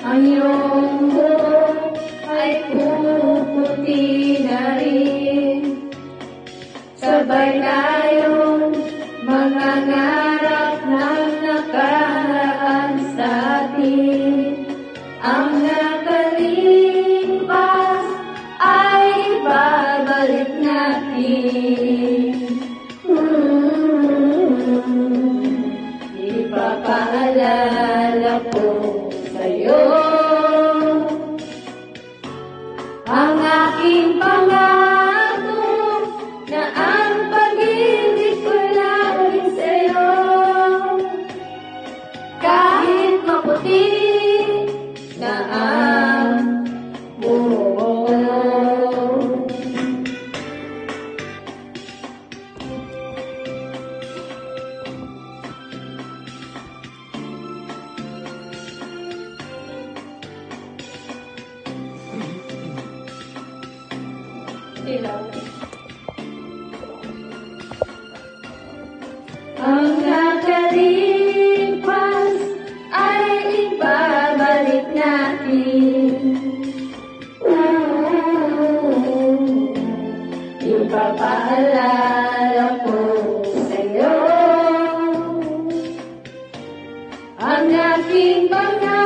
ang iyong buhok ay puputi na rin. Sabay tayong mangangarap ng nakaraan sa atin. Ang nakalipas ay babalik natin. Ipapaalala ko sa'yo ang aking pangako na ang pag-ibig ko laging sa'yo. Kahit maputi na ang buhok ko. Ang nakalipas ay ibabalik natin. Ipapaalala ko sa'yo ang aking pangako.